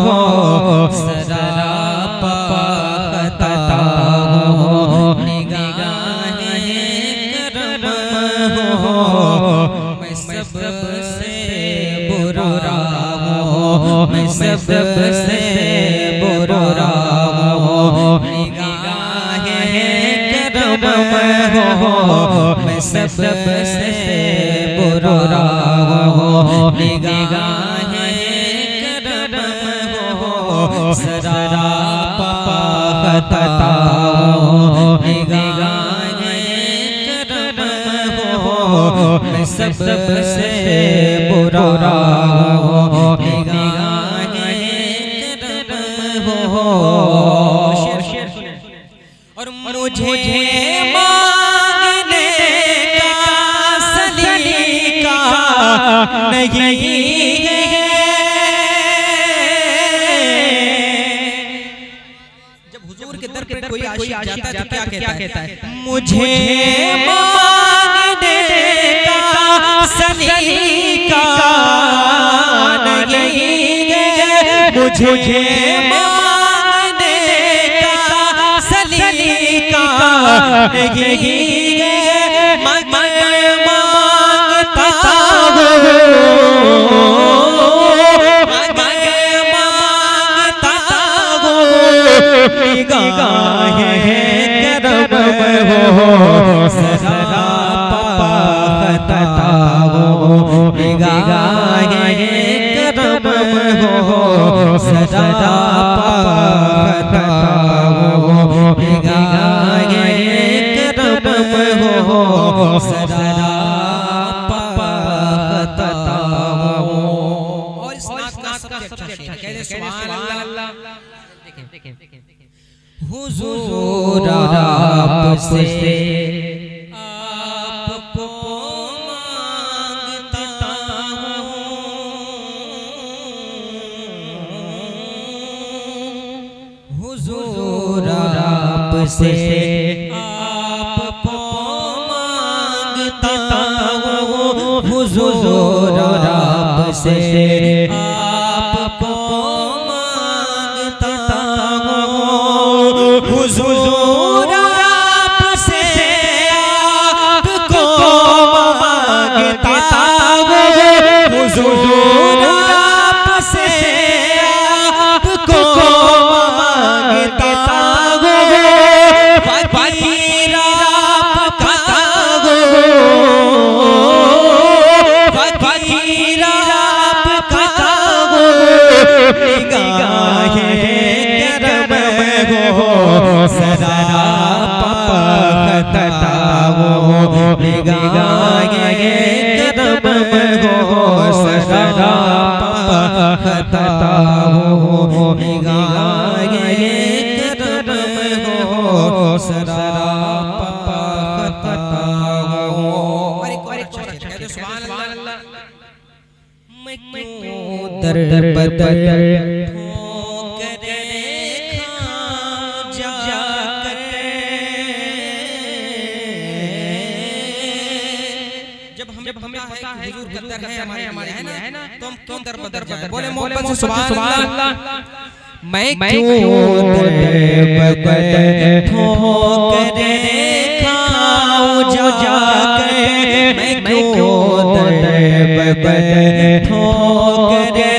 हो सरापा खता हो निगाहे करम हो मैं सबसे बुरा हो मैं सबसे बुरा हो निगाहे करम हो मैं सबसे बुरा हो निगाहे करम हो सरापा खता हो निगाहे करम हो मैं सबसे बुरा हो निगाहे करम हो। और मुझे मांगने का सलीका नहीं है जब हुजूर के दर पे कोई आशिक जाता है तो क्या कहता है मुझे मांगने का सलीका नहीं है मुझे नहीं मांगता हूँ मांगता हूँ निगाहे करम हो सरापा खता हो निगाहे करम हो सरापा खता हो निगाहे हो सरापा खता हो। और इस नात सबसे अच्छा शेर कहते सुभान अल्लाह। हुजूर आपसे आपको मांगता हूँ हुजूर आपसे हुजूर आपसे आपको मांगता हूँ हुजूर आपसे आपको मांगता हूँ हुजूर आपसे आपको मांगता हूँ फकीर आपका निगाहे करम हो सरापा खता हो निगाहे करम हो सरापा खता हो निगाहे करम हो सरापा खता हो। सुभान अल्लाह। मैं क्यों दर बदर जब हमें पता है हुजूर का दर है हमारे है ना तो हम क्यों दर बदर जाते बोले मोहब्बत से सुभान अल्लाह। मैं क्यों दर बदर ठोकरे खाऊं जाकर मैं क्यों दर बदर ठोकरे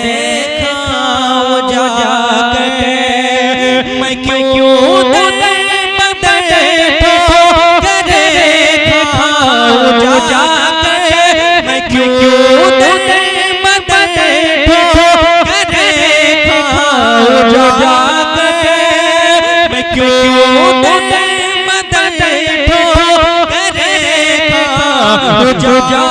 खाऊं जाकर मैं क्यों दर बदर ठोकरे खाऊं जाकर मैं क्यों दर बदर ठोकरे खाऊं जाकर मैं क्यों दर बदर ठोकरे खाऊं जाकर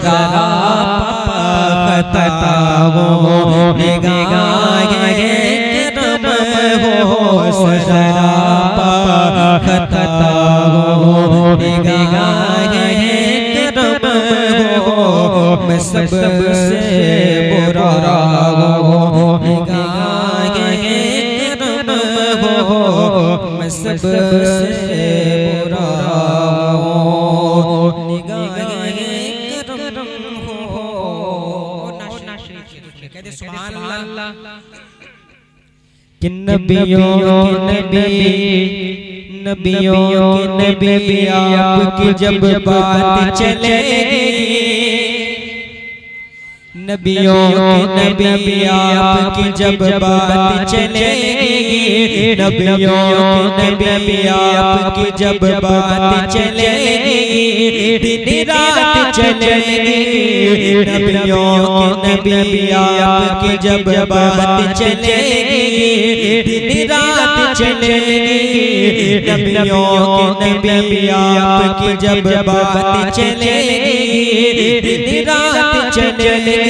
सरापा खता हो निगाहे करम हो सरापा खता हो निगाहे करम हो मैं सबसे बुरा हो सुभान अल्लाह। कि नबियों के नबी, नबियों के नबी आपकी जब बात चलेगी, नबियों के नबी आपकी जब बात चलेगी, नबियों के नबी आपकी जब बात चलेगी, दिन रात चलेगी, नबियों के नबी आपकी जब बात चलेगी, दिन रात चलेगी, नबियों के नबी आपकी जब बात चलेगी, दिन रात चलेगी,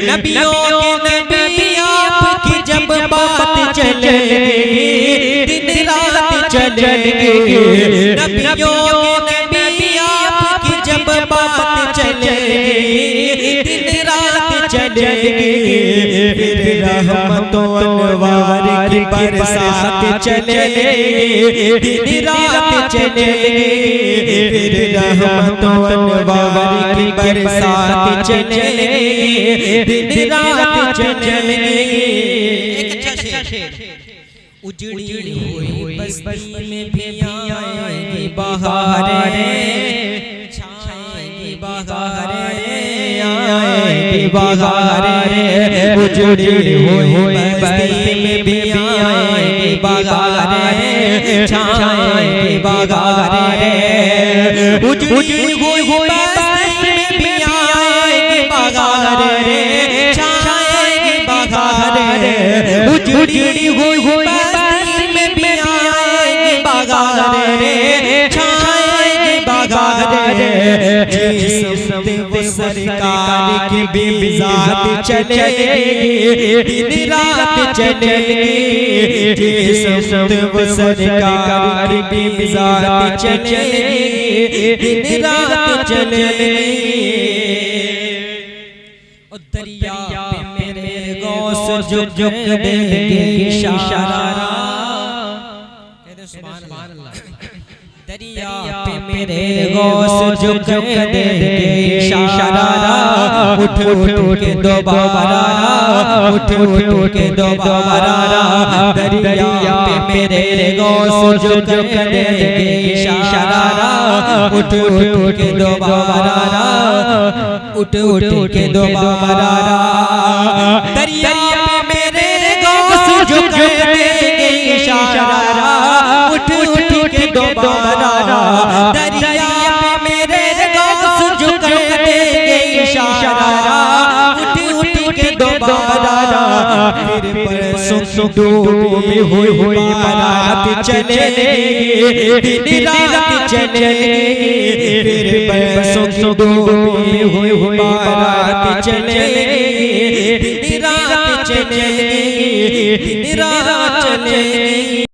नबियों के नबी आपकी जब बात चलेगी, दिन रात चलेगी, नबियों के नबी आपकी जब बात चलेगी, दिन रात चलेगी, फिर रहमतों अनवार की बरसात चलेगी, दिन रात चलेगी, फिर रहमतों अनवार की बरसात चलेगी, दिन रात चलेगी। एक अच्छा शेर। उजड़ी हुई बस्ती में भी आएगी बहारें, छाएगी बहारें, आएगी बहारें, उजड़ी हुई बस्ती में भी आएगी बहारें, छाएगी बहारें, उजड़ी हुई बस्ती में भी आएगी बहारें, छाएगी बहारें, उजड़ी हुई बस्ती में भी आएगी बहारें, छाएगी बहारें, जिस्म वो सरकार की बिज़ात चलेगी, दिन रात चलेगी, जिस्म वो सरकार की बिज़ात चलेगी, दिन रात चलेगी। दरिया पे मेरे गौस झुक देंगे इशारा, सुभान अल्लाह। दरिया पे मेरे गौस झुक देंगे इशारा, उठ उठ के दोबारा, उठ उठ के दोबारा, दरिया पे मेरे गौस झुक देंगे इशारा, उठ उठ के दोबारा, उठ उठ के दोबारा, दरिया पे मेरे गौस झुक देंगे इशारा, उठ उठ के दोबारा, दरिया पे मेरे गौस झुक देंगे इशारा, उठ उठ के दोबारा, फिर परसों डूबी हुई बारात चलेगी, दिन रात चलेगी, फिर परसों डूबी हुई बारात चलेगी, दिन रात चलेगी, दिन रात चलेगी।